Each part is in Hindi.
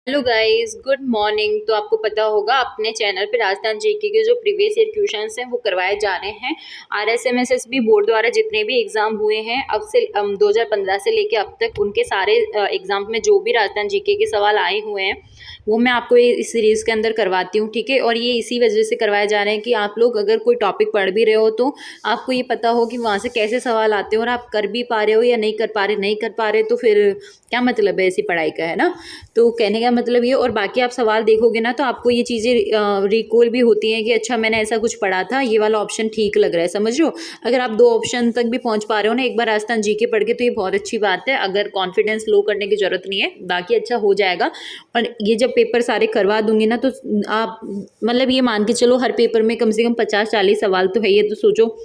Hello guys, good morning. तो आपको पता होगा अपने चैनल पे राजस्थान जीके के जो प्रीवियस ईयर क्वेश्चंस हैं वो करवाए जा रहे हैं। आरएसएमएसएसबी बोर्ड द्वारा जितने भी एग्जाम हुए हैं अब से 2015 से लेके अब तक उनके सारे एग्जाम में जो भी राजस्थान जीके के सवाल आए हुए हैं वो मैं आपको इस सीरीज के अंदर करवाती हूँ, ठीक है। और ये इसी वजह से करवाए जा रहे हैं कि आप लोग अगर कोई टॉपिक पढ़ भी रहे हो तो आपको ये पता हो कि वहाँ से कैसे सवाल आते हैं और आप कर भी पा रहे हो या नहीं कर पा रहे तो फिर क्या मतलब है ऐसी पढ़ाई का, है ना। तो कहने का मतलब ये, और बाकी आप सवाल देखोगे ना तो आपको ये चीज़ें रिकॉल भी होती हैं कि अच्छा मैंने ऐसा कुछ पढ़ा था, ये वाला ऑप्शन ठीक लग रहा है, समझ रहे हो। अगर आप 2 ऑप्शन तक भी पहुंच पा रहे हो ना एक बार राजस्थान जीके पढ़ के तो ये बहुत अच्छी बात है। अगर कॉन्फिडेंस लो करने की जरूरत नहीं है, बाकी अच्छा हो जाएगा। और ये जब पेपर सारे करवा दूंगी ना तो आप मतलब ये मान के चलो हर पेपर में कम से कम 50-40 सवाल तो है। ये तो सोचो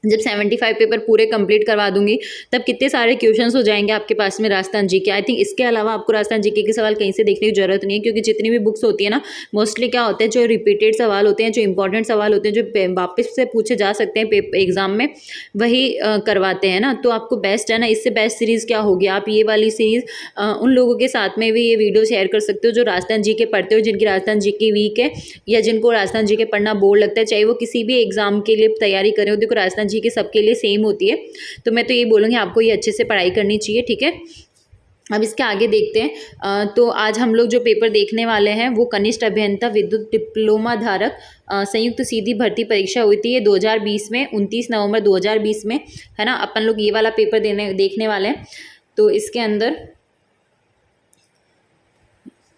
जब 75 पेपर पूरे कंप्लीट करवा दूंगी तब कितने सारे क्वेश्चंस हो जाएंगे आपके पास में राजस्थान जीके। आई थिंक इसके अलावा आपको राजस्थान जीके के सवाल कहीं से देखने की जरूरत नहीं है, क्योंकि जितनी भी बुक्स होती है ना मोस्टली क्या होते हैं, जो रिपीटेड सवाल होते हैं, जो इंपॉर्टेंट सवाल होते हैं, जो वापस से पूछे जा सकते हैं एग्जाम में, वही करवाते हैं ना। तो आपको बेस्ट है ना, इससे बेस्ट सीरीज क्या होगी। आप ये वाली सीरीज उन लोगों के साथ में भी ये वीडियो शेयर कर सकते हो जो राजस्थान जीके पढ़ते हो, जिनकी राजस्थान जीके वीक है या जिनको राजस्थान जीके पढ़ना बोर लगता है, चाहे वो किसी भी एग्जाम के लिए तैयारी करें हो। देखो राजस्थान जीके सबके लिए सेम होती है, तो मैं तो ये बोलूँगी आपको ये अच्छे से पढ़ाई करनी चाहिए, ठीक है। अब इसके आगे देखते हैं। तो आज हम लोग जो पेपर देखने वाले हैं वो कनिष्ठ अभियंता विद्युत डिप्लोमा धारक संयुक्त सीधी भर्ती परीक्षा हुई थी ये 2020 में, 29 नवंबर 2020 में, है ना। अपन लोग ये वाला पेपर देखने वाले हैं। तो इसके अंदर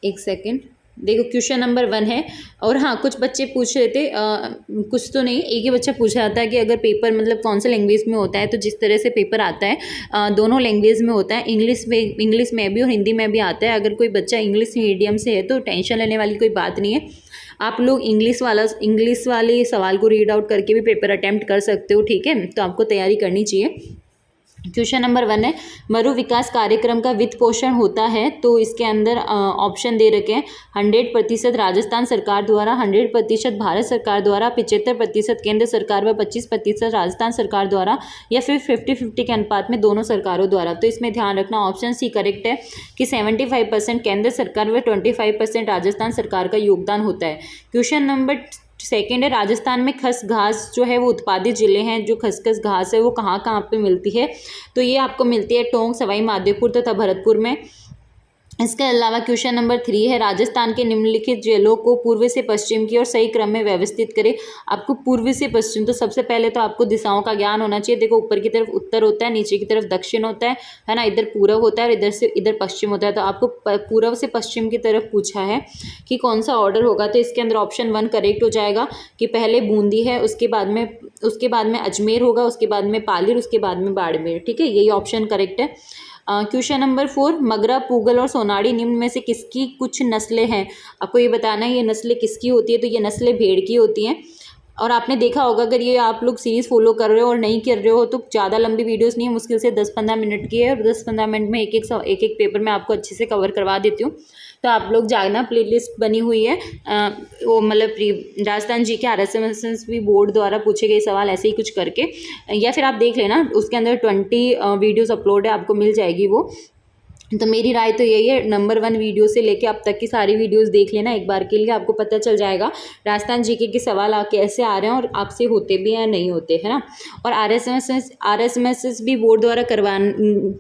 एक सेकेंड देखो, क्वेश्चन नंबर 1 है। और हाँ, कुछ बच्चे पूछ रहे थे, कुछ तो नहीं, एक ही बच्चा पूछ रहा था कि अगर पेपर मतलब कौन से लैंग्वेज में होता है। तो जिस तरह से पेपर आता है दोनों लैंग्वेज में होता है, इंग्लिश में भी और हिंदी में भी आता है। अगर कोई बच्चा इंग्लिश मीडियम से है तो टेंशन लेने वाली कोई बात नहीं है। आप लोग इंग्लिश वाले सवाल को रीड आउट करके भी पेपर अटैम्प्ट कर सकते हो, ठीक है। तो आपको तैयारी करनी चाहिए। क्वेश्चन नंबर 1 है, मरु विकास कार्यक्रम का वित्त पोषण होता है। तो इसके अंदर ऑप्शन दे रखे हैं 100% राजस्थान सरकार द्वारा, 100% भारत सरकार द्वारा, 75% केंद्र सरकार व 25% राजस्थान सरकार द्वारा, या फिर 50-50 के अनुपात में दोनों सरकारों द्वारा। तो इसमें ध्यान रखना ऑप्शन सी करेक्ट है कि 75% केंद्र सरकार व 25% राजस्थान सरकार का योगदान होता है। क्वेश्चन नंबर 2 है, राजस्थान में खस घास जो है वो उत्पादित जिले हैं, जो खसखस घास है वो कहाँ कहाँ पे मिलती है। तो ये आपको मिलती है टोंक, सवाई माधोपुर तथा भरतपुर में। इसके अलावा क्वेश्चन नंबर 3 है, राजस्थान के निम्नलिखित जिलों को पूर्व से पश्चिम की और सही क्रम में व्यवस्थित करें। आपको पूर्व से पश्चिम, तो सबसे पहले तो आपको दिशाओं का ज्ञान होना चाहिए। देखो ऊपर की तरफ उत्तर होता है, नीचे की तरफ दक्षिण होता है ना, इधर पूर्व होता है और इधर से इधर पश्चिम होता है। तो आपको पूर्व से पश्चिम की तरफ पूछा है कि कौन सा ऑर्डर होगा। तो इसके अंदर ऑप्शन 1 करेक्ट हो जाएगा कि पहले बूंदी है, उसके बाद में अजमेर होगा, उसके बाद में पालीर, उसके बाद में बाड़मेर, ठीक है। यही ऑप्शन करेक्ट है। क्वेश्चन नंबर 4, मगरा, पूगल और सोनाड़ी निम्न में से किसकी कुछ नस्लें हैं। आपको ये बताना है ये नस्लें किसकी होती है। तो ये नस्लें भेड़ की होती हैं। और आपने देखा होगा, अगर ये आप लोग सीरीज़ फॉलो कर रहे हो और नहीं कर रहे हो तो ज़्यादा लंबी वीडियोस नहीं है, मुश्किल से 10-15 मिनट की है और 10-15 मिनट में एक एक पेपर में आपको अच्छे से कवर करवा देती हूँ। तो आप लोग जागना, प्लेलिस्ट बनी हुई है वो मतलब राजस्थान जी के आरएसएमएसएसबी बोर्ड द्वारा पूछे गए सवाल ऐसे ही कुछ करके, या फिर आप देख लेना उसके अंदर 20 वीडियोस अपलोड है, आपको मिल जाएगी वो। तो मेरी राय तो यही है, नंबर 1 वीडियो से लेके अब तक की सारी वीडियोस देख लेना एक बार के लिए, आपको पता चल जाएगा राजस्थान जीके के सवाल कैसे आ रहे हैं और आपसे होते भी हैं नहीं होते, है ना। और आरएसएमएस भी बोर्ड द्वारा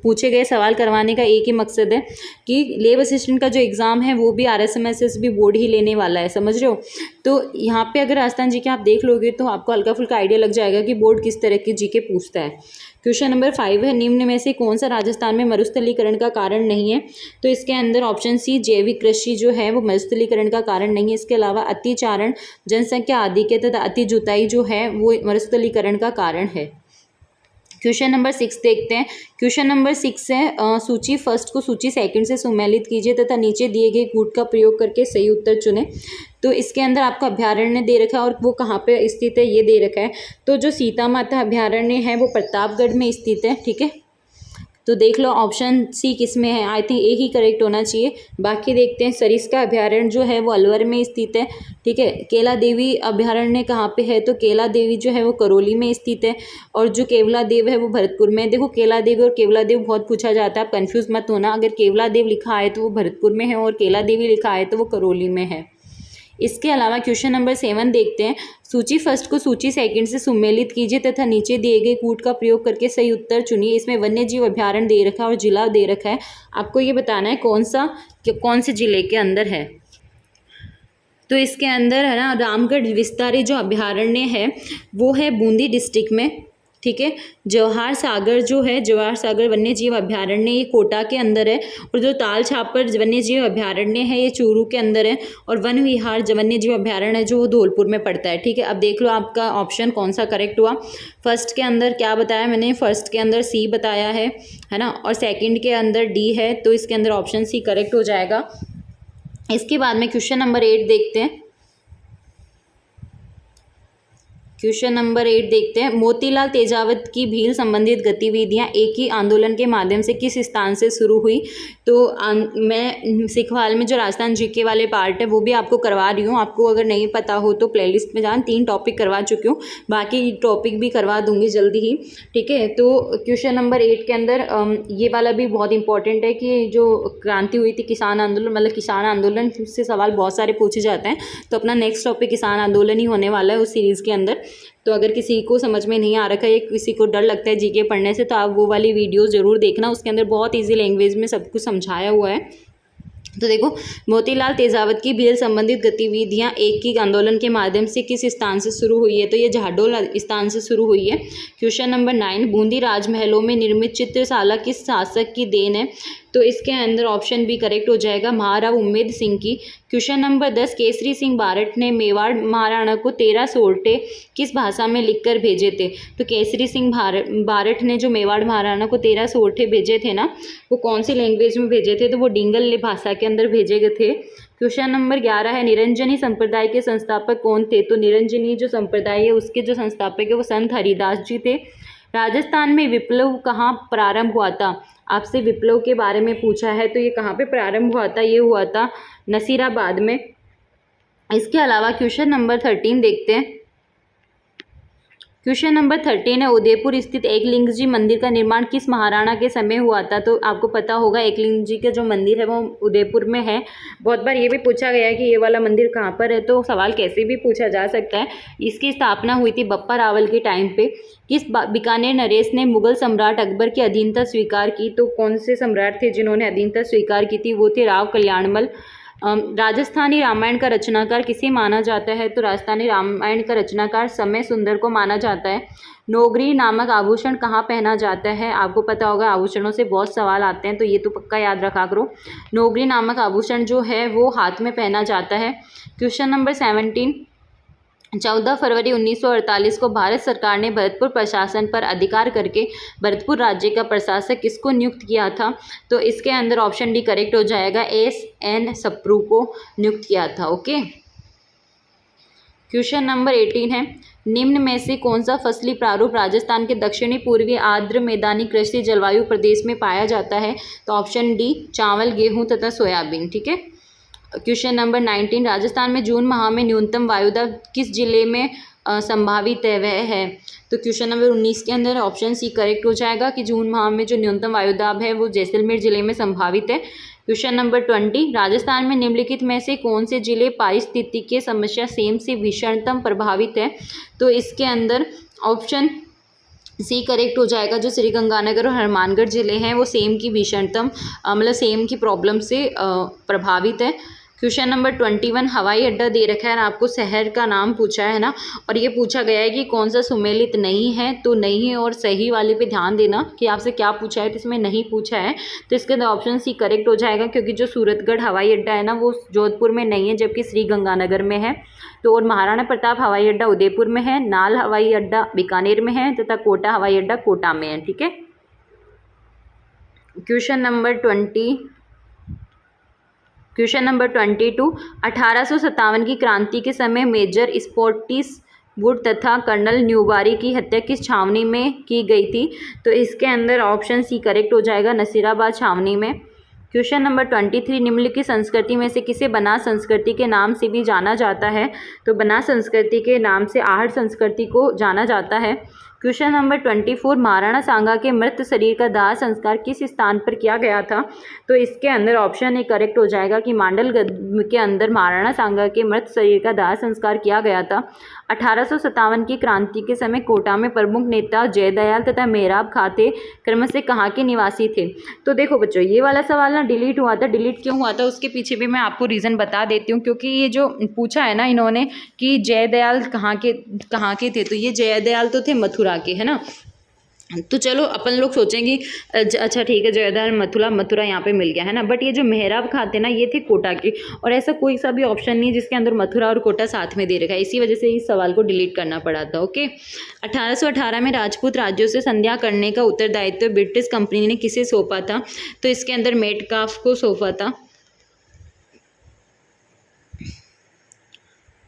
पूछे गए सवाल करवाने का एक ही मकसद है कि लेब असिस्टेंट का जो एग्ज़ाम है वो भी आरएसएमएस भी बोर्ड ही लेने वाला है, समझ रहे हो। तो यहाँ पे अगर राजस्थान जीके आप देख लोगे तो आपको हल्का फुल्का आइडिया लग जाएगा कि बोर्ड किस तरह की जीके पूछता है। क्वेश्चन नंबर 5 है, निम्न में से कौन सा राजस्थान में मरुस्थलीकरण का कारण नहीं है। तो इसके अंदर ऑप्शन सी, जैविक कृषि जो है वो मरुस्थलीकरण का कारण नहीं है। इसके अलावा अतिचारण, जनसंख्या आधिक्य तथा अति जुताई जो है वो मरुस्थलीकरण का कारण है। क्वेश्चन नंबर 6 देखते हैं। क्वेश्चन नंबर 6 है, सूची फर्स्ट को सूची सेकंड से सुमेलित कीजिए तथा नीचे दिए गए कूट का प्रयोग करके सही उत्तर चुनें। तो इसके अंदर आपका अभ्यारण्य दे रखा है और वो कहाँ पे स्थित है ये दे रखा है। तो जो सीता माता अभ्यारण्य है वो प्रतापगढ़ में स्थित है, ठीक है। तो देख लो ऑप्शन सी किस में है, I think A he correct होना चाहिए। बाकी देखते हैं, सरिस्का अभयारण्य जो है वो अलवर में स्थित है, ठीक है। केला देवी अभयारण्य कहाँ पे है, तो केला देवी जो है वो करौली में स्थित है, और जो केवला देव है वो भरतपुर में है। देखो केला देवी और केवला देव बहुत पूछा जाता है, आप कंफ्यूज मत होना, अगर केवला देव लिखा है तो वो भरतपुर में है, और केला देवी लिखा है तो वो करौली में है। इसके अलावा क्वेश्चन नंबर 7 देखते हैं। सूची फर्स्ट को सूची सेकंड से सुमेलित कीजिए तथा नीचे दिए गए कूट का प्रयोग करके सही उत्तर चुनिए। इसमें वन्य जीव अभ्यारण्य दे रखा है और जिला दे रखा है, आपको ये बताना है कौन से जिले के अंदर है। तो इसके अंदर है ना, रामगढ़ विस्तारी जो अभ्यारण्य है वो है बूंदी डिस्ट्रिक्ट में, ठीक है। जवाहर सागर जो है, जवाहर सागर वन्य जीव अभ्यारण्य ये कोटा के अंदर है, और जो ताल छापर वन्य जीव अभ्यारण्य है ये चूरू के अंदर है, और वन विहार वन्य जीव अभ्यारण्य है जो वो धौलपुर में पड़ता है, ठीक है। अब देख लो आपका ऑप्शन कौन सा करेक्ट हुआ। फर्स्ट के अंदर क्या बताया मैंने, फर्स्ट के अंदर सी बताया है ना, और सेकेंड के अंदर डी है, तो इसके अंदर ऑप्शन सी करेक्ट हो जाएगा। इसके बाद में क्वेश्चन नंबर 8 देखते हैं। क्वेश्चन नंबर 8 देखते हैं। मोतीलाल तेजावत की भील संबंधित गतिविधियां एक ही आंदोलन के माध्यम से किस स्थान से शुरू हुई, तो मैं सिखवाल में जो राजस्थान जीके वाले पार्ट है वो भी आपको करवा रही हूँ, आपको अगर नहीं पता हो तो प्लेलिस्ट में जान, 3 टॉपिक करवा चुकी हूँ, बाकी टॉपिक भी करवा दूंगी जल्दी ही, ठीक है। तो क्वेश्चन नंबर 8 के अंदर ये वाला भी बहुत इंपॉर्टेंट है कि जो क्रांति हुई थी किसान आंदोलन, मतलब किसान आंदोलन से सवाल बहुत सारे पूछे जाते हैं, तो अपना नेक्स्ट टॉपिक किसान आंदोलन ही होने वाला है उस सीरीज़ के अंदर। तो अगर किसी को समझ में नहीं आ रखा है, किसी को डर लगता है जीके पढ़ने से, तो आप वो वाली वीडियोस ज़रूर देखना, उसके अंदर बहुत इजी लैंग्वेज में सब कुछ समझाया हुआ है। तो देखो, मोतीलाल तेजावत की भील संबंधित गतिविधियां एक ही आंदोलन के माध्यम से किस स्थान से शुरू हुई है, तो ये झाडोल स्थान से शुरू हुई है। क्वेश्चन नंबर 9, बूंदी राजमहलों में निर्मित चित्रशाला किस शासक की देन है, तो इसके अंदर ऑप्शन बी करेक्ट हो जाएगा, महाराव उम्मेद सिंह की। क्वेश्चन नंबर 10, केसरी सिंह बारट ने मेवाड़ महाराणा को 13 सोरठे किस भाषा में लिखकर भेजे थे, तो केसरी सिंह बारट ने जो मेवाड़ महाराणा को 13 सोरठे भेजे थे ना, वो कौन सी लैंग्वेज में भेजे थे, तो वो डिंगल भाषा के अंदर भेजे गए थे। क्वेश्चन नंबर 11 है, निरंजनी संप्रदाय के संस्थापक कौन थे, तो निरंजनी जो संप्रदाय है उसके जो संस्थापक है वो संत हरिदास जी थे। राजस्थान में विप्लव कहाँ प्रारंभ हुआ था, आपसे विप्लव के बारे में पूछा है, तो ये कहाँ पे प्रारंभ हुआ था, ये हुआ था नसीराबाद में। इसके अलावा क्वेश्चन नंबर 13 देखते हैं। क्वेश्चन नंबर 13 है, उदयपुर स्थित एकलिंग जी मंदिर का निर्माण किस महाराणा के समय हुआ था, तो आपको पता होगा एकलिंग जी का जो मंदिर है वो उदयपुर में है। बहुत बार ये भी पूछा गया है कि ये वाला मंदिर कहाँ पर है, तो सवाल कैसे भी पूछा जा सकता है। इसकी स्थापना हुई थी बप्पा रावल के टाइम पे। किस बीकानेर नरेश ने मुगल सम्राट अकबर की अधीनता स्वीकार की, तो कौन से सम्राट थे जिन्होंने अधीनता स्वीकार की थी, वो थे राव कल्याणमल। राजस्थानी रामायण का रचनाकार किसे माना जाता है, तो राजस्थानी रामायण का रचनाकार समय सुंदर को माना जाता है। नोगरी नामक आभूषण कहाँ पहना जाता है, आपको पता होगा, आभूषणों से बहुत सवाल आते हैं तो ये तो पक्का याद रखा करो। नोगरी नामक आभूषण जो है वो हाथ में पहना जाता है। क्वेश्चन नंबर 17, 14 फरवरी 1948 को भारत सरकार ने भरतपुर प्रशासन पर अधिकार करके भरतपुर राज्य का प्रशासक किसको नियुक्त किया था, तो इसके अंदर ऑप्शन डी करेक्ट हो जाएगा, एस.एन. सप्रू को नियुक्त किया था। ओके। क्वेश्चन नंबर 18 है, निम्न में से कौन सा फसली प्रारूप राजस्थान के दक्षिणी पूर्वी आर्द्र मैदानी कृषि जलवायु प्रदेश में पाया जाता है, तो ऑप्शन डी चावल, गेहूं तथा सोयाबीन, ठीक है। क्वेश्चन नंबर 19, राजस्थान में जून माह में न्यूनतम वायुदाब किस जिले में संभावित है वह है, तो क्वेश्चन नंबर 19 के अंदर ऑप्शन सी करेक्ट हो जाएगा कि जून माह में जो न्यूनतम वायुदाब है वो जैसलमेर जिले में संभावित है। क्वेश्चन नंबर 20, राजस्थान में निम्नलिखित में से कौन से जिले पारिस्थितिकीय समस्या सेम से भीषणतम प्रभावित है, तो इसके अंदर ऑप्शन सी करेक्ट हो जाएगा, जो श्रीगंगानगर और हनुमानगढ़ जिले हैं वो सेम की भीषणतम मतलब सेम की प्रॉब्लम से प्रभावित है। क्वेश्चन नंबर 21, हवाई अड्डा दे रखा है और आपको शहर का नाम पूछा है ना, और ये पूछा गया है कि कौन सा सुमेलित नहीं है, तो नहीं और सही वाले पे ध्यान देना कि आपसे क्या पूछा है, तो इसमें नहीं पूछा है, तो इसके अंदर ऑप्शन सी करेक्ट हो जाएगा, क्योंकि जो सूरतगढ़ हवाई अड्डा है ना वो जोधपुर में नहीं है जबकि श्रीगंगानगर में है। तो और महाराणा प्रताप हवाई अड्डा उदयपुर में है, नाल हवाई अड्डा बीकानेर में है तथा कोटा हवाई अड्डा कोटा में है, ठीक है। क्वेश्चन नंबर 22, 1857 की क्रांति के समय मेजर स्पॉटिस वुड तथा कर्नल न्यूबारी की हत्या किस छावनी में की गई थी? तो इसके अंदर ऑप्शन सी करेक्ट हो जाएगा, नसीराबाद छावनी में। क्वेश्चन नंबर 23, निम्नलिखित संस्कृति में से किसे बनास संस्कृति के नाम से भी जाना जाता है? तो बनास संस्कृति के नाम से आहट संस्कृति को जाना जाता है। क्वेश्चन नंबर 24, महाराणा सांगा के मृत शरीर का दाह संस्कार किस स्थान पर किया गया था? तो इसके अंदर ऑप्शन ए करेक्ट हो जाएगा कि मांडलगढ़ के अंदर महाराणा सांगा के मृत शरीर का दाह संस्कार किया गया था। 1857 की क्रांति के समय कोटा में प्रमुख नेता जयदयाल तथा मेहराब खां थे, क्रमशः कहाँ के निवासी थे? तो देखो बच्चों, ये वाला सवाल ना डिलीट हुआ था। डिलीट क्यों हुआ था उसके पीछे भी मैं आपको रीज़न बता देती हूँ, क्योंकि ये जो पूछा है ना इन्होंने कि जयदयाल कहाँ के थे, तो ये जयदयाल तो थे मथुरा के, है ना। तो चलो अपन लोग सोचेंगे अच्छा ठीक है, जयदयाल मथुरा यहाँ पे मिल गया, है ना। बट ये जो मेहराब खां थे ना, ये थे कोटा के, और ऐसा कोई सा भी ऑप्शन नहीं जिसके अंदर मथुरा और कोटा साथ में दे रखा है, इसी वजह से इस सवाल को डिलीट करना पड़ा था। ओके। 1818 में राजपूत राज्यों से संध्या करने का उत्तरदायित्व ब्रिटिश कंपनी ने किसे सौंपा था? तो इसके अंदर मेटकाफ को सौंपा था।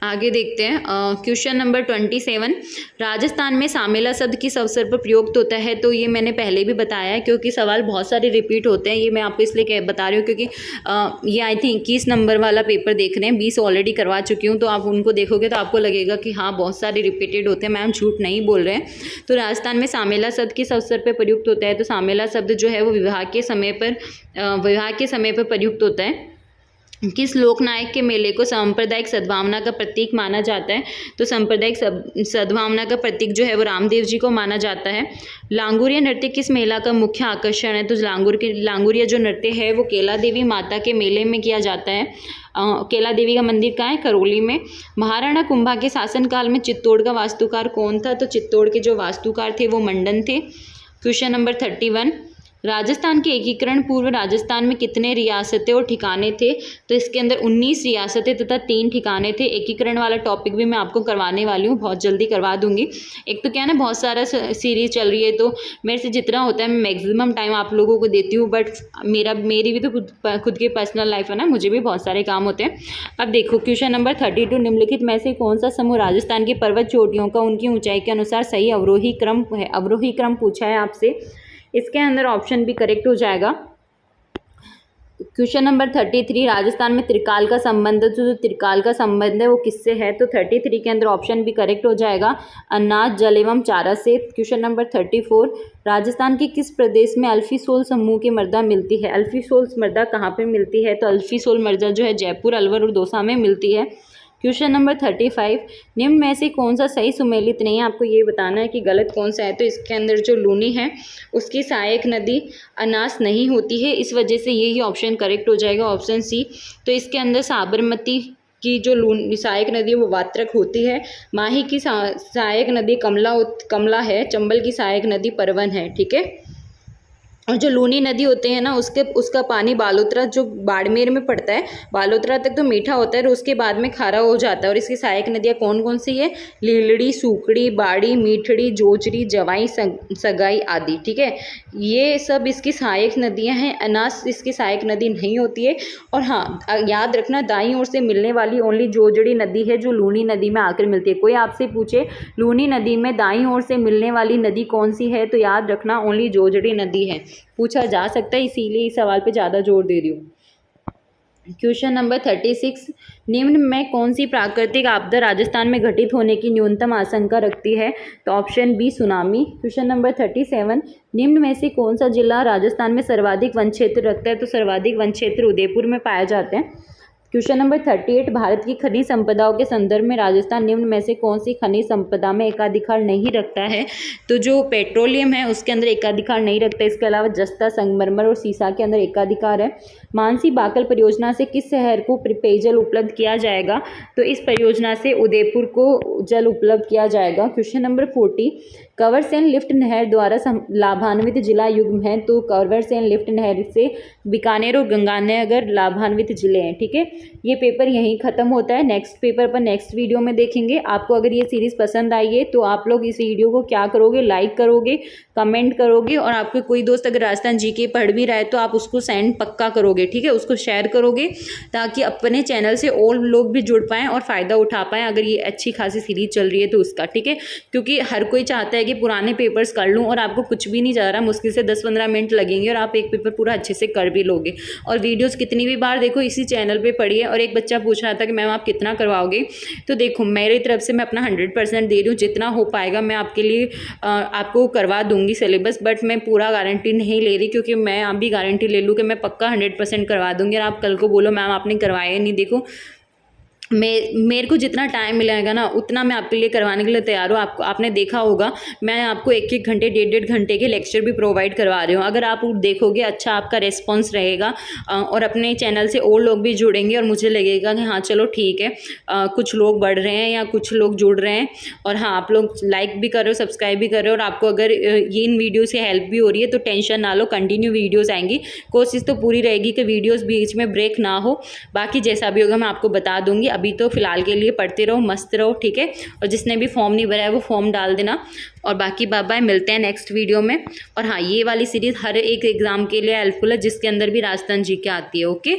आगे देखते हैं क्वेश्चन नंबर 27, राजस्थान में सामेला शब्द किस अवसर पर प्रयुक्त होता है? तो ये मैंने पहले भी बताया है, क्योंकि सवाल बहुत सारे रिपीट होते हैं। ये मैं आपको इसलिए बता रही हूँ क्योंकि ये आई थिंक 21 नंबर वाला पेपर देख रहे हैं, 20 ऑलरेडी करवा चुकी हूँ, तो आप उनको देखोगे तो आपको लगेगा कि हाँ बहुत सारे रिपीटेड होते हैं, मैम झूठ नहीं बोल रहे हैं। तो राजस्थान में सामेला शब्द किस अवसर पर प्रयुक्त होता है? तो सामेला शब्द जो है वो विवाह के समय पर प्रयुक्त होता है। किस लोकनायक के मेले को सांप्रदायिक सद्भावना का प्रतीक माना जाता है? तो सांप्रदायिक सद्भावना का प्रतीक जो है वो रामदेव जी को माना जाता है। लांगुरिया नृत्य किस मेला का मुख्य आकर्षण है? तो लांगुरिया जो नृत्य है वो केला देवी माता के मेले में किया जाता है। केला देवी का मंदिर कहाँ है? करौली में। महाराणा कुंभा के शासनकाल में चित्तौड़ का वास्तुकार कौन था? तो चित्तौड़ के जो वास्तुकार थे वो मंडन थे। क्वेश्चन नंबर 31, राजस्थान के एकीकरण पूर्व राजस्थान में कितने रियासतें और ठिकाने थे? तो इसके अंदर 19 रियासतें तथा 3 ठिकाने थे। एकीकरण वाला टॉपिक भी मैं आपको करवाने वाली हूँ, बहुत जल्दी करवा दूंगी। एक तो क्या है ना, बहुत सारा सीरीज चल रही है, तो मेरे से जितना होता है मैं मैक्सिमम टाइम आप लोगों को देती हूँ, बट मेरी भी तो खुद की पर्सनल लाइफ है ना, मुझे भी बहुत सारे काम होते हैं। अब देखो क्वेश्चन नंबर 32, निम्नलिखित में से कौन सा समूह राजस्थान की पर्वत चोटियों का उनकी ऊंचाई के अनुसार सही अवरोही क्रम है? अवरोही क्रम पूछा है आपसे, इसके अंदर ऑप्शन भी करेक्ट हो जाएगा। क्वेश्चन नंबर 33, राजस्थान में त्रिकाल का संबंध, जो त्रिकाल का संबंध है वो किससे है? तो 33 के अंदर ऑप्शन भी करेक्ट हो जाएगा, अनाज जल एवं चारा से। क्वेश्चन नंबर 34, राजस्थान के किस प्रदेश में अल्फीसोल समूह की मृदा मिलती है? अल्फीसोल मृदा कहाँ पे मिलती है? तो अल्फीसोल मृदा जो है जयपुर, अलवर और दौसा में मिलती है। क्वेश्चन नंबर 35, निम्न में से कौन सा सही सुमेलित नहीं है? आपको ये बताना है कि गलत कौन सा है। तो इसके अंदर जो लूनी है उसकी सहायक नदी अनास नहीं होती है, इस वजह से यही ऑप्शन करेक्ट हो जाएगा, ऑप्शन सी। तो इसके अंदर साबरमती की जो सहायक नदी है वो वात्रक होती है। माही की सहायक नदी कमला है। चंबल की सहायक नदी परवन है। ठीक है। और जो लूनी नदी होते हैं ना, उसका पानी बालोतरा जो बाड़मेर में पड़ता है, बालोतरा तक तो मीठा होता है और उसके बाद में खारा हो जाता है। और इसकी सहायक नदियाँ कौन कौन सी है? लीलड़ी, सूकड़ी, बाड़ी, मीठड़ी, जोजरी, जवाई, सगाई आदि। ठीक है, ये सब इसकी सहायक नदियाँ हैं। अनास इसकी सहायक नदी नहीं होती है। और हाँ, याद रखना, दाईं ओर से मिलने वाली ओनली जोजड़ी नदी है जो लूनी नदी में आकर मिलती है। कोई आपसे पूछे लूनी नदी में दाईं ओर से मिलने वाली नदी कौन सी है, तो याद रखना ओनली जोजड़ी नदी है। पूछा जा सकता है, इसीलिए इस सवाल पे ज़्यादा जोर दे रही हूँ। क्वेश्चन नंबर 36, निम्न में कौन सी प्राकृतिक आपदा राजस्थान में घटित होने की न्यूनतम आशंका रखती है? तो option B tsunami. Question number 37, निम्न में से कौन सा जिला राजस्थान में सर्वाधिक वन क्षेत्र रखता है? तो सर्वाधिक वन क्षेत्र उदयपुर में पाया जाते हैं। क्वेश्चन नंबर 38, भारत की खनिज संपदाओं के संदर्भ में राजस्थान निम्न में से कौन सी खनिज संपदा में एकाधिकार नहीं रखता है? तो जो पेट्रोलियम है उसके अंदर एकाधिकार नहीं रखता। इसके अलावा जस्ता, संगमरमर और सीसा के अंदर एकाधिकार है। मानसी बाकल परियोजना से किस शहर को पेयजल उपलब्ध किया जाएगा? तो इस परियोजना से उदयपुर को जल उपलब्ध किया जाएगा। क्वेश्चन नंबर 40, कवर से लिफ्ट नहर द्वारा लाभान्वित जिला युग्म है, तो कवर से लिफ्ट नहर से बीकानेर और गंगानगर लाभान्वित जिले हैं। ठीक है, ये पेपर यहीं ख़त्म होता है। नेक्स्ट पेपर पर नेक्स्ट वीडियो में देखेंगे। आपको अगर ये सीरीज़ पसंद आई है तो आप लोग इस वीडियो को क्या करोगे, लाइक करोगे, कमेंट करोगे, और आपके कोई दोस्त अगर राजस्थान जीके पढ़ भी रहा है तो आप उसको सेंड पक्का करोगे। ठीक है, उसको शेयर करोगे ताकि अपने चैनल से और लोग भी जुड़ पाएँ और फ़ायदा उठा पाएँ अगर ये अच्छी खासी सीरीज़ चल रही है तो उसका। ठीक है, क्योंकि हर कोई चाहता है कि पुराने पेपर्स कर लूँ और आपको कुछ भी नहीं जा रहा, मुश्किल से 10-15 मिनट लगेंगे और आप एक पेपर पूरा अच्छे से कर भी लोगे। और वीडियोस कितनी भी बार देखो इसी चैनल पे पढ़िए। और एक बच्चा पूछ रहा था कि मैम आप कितना करवाओगे, तो देखो मेरी तरफ से मैं अपना 100% दे रही हूँ, जितना हो पाएगा मैं आपके लिए आपको करवा दूंगी सिलेबस, बट मैं पूरा गारंटी नहीं ले रही, क्योंकि मैं आप भी गारंटी ले लूँ कि मैं पक्का 100% करवा दूंगी और आप कल को बोलो मैम आपने करवाया नहीं। देखो मेरे को जितना टाइम मिलेगा ना उतना मैं आपके लिए करवाने के लिए तैयार हूँ। आपको आपने देखा होगा मैं आपको 1-1 घंटे 1.5 घंटे के लेक्चर भी प्रोवाइड करवा रही हूँ। अगर आप देखोगे अच्छा आपका रिस्पॉन्स रहेगा और अपने चैनल से और लोग भी जुड़ेंगे और मुझे लगेगा कि हाँ चलो ठीक है, कुछ लोग बढ़ रहे हैं या कुछ लोग जुड़ रहे हैं, और हाँ आप लोग लाइक भी कर रहे हो, सब्सक्राइब भी कर रहे हो, और आपको अगर ये इन वीडियो से हेल्प भी हो रही है तो टेंशन ना लो, कंटिन्यू वीडियोज़ आएंगी। कोशिश तो पूरी रहेगी कि वीडियोज़ बीच में ब्रेक ना हो। बाकी जैसा भी होगा मैं आपको बता दूंगी। अभी तो फिलहाल के लिए पढ़ते रहो, मस्त रहो। ठीक है, और जिसने भी फॉर्म नहीं भरा है वो फॉर्म डाल देना। और बाकी बाय बाय, मिलते हैं नेक्स्ट वीडियो में। और हाँ, ये वाली सीरीज़ हर एक एग्ज़ाम के लिए हेल्पफुल है जिसके अंदर भी राजस्थान जीके आती है। ओके।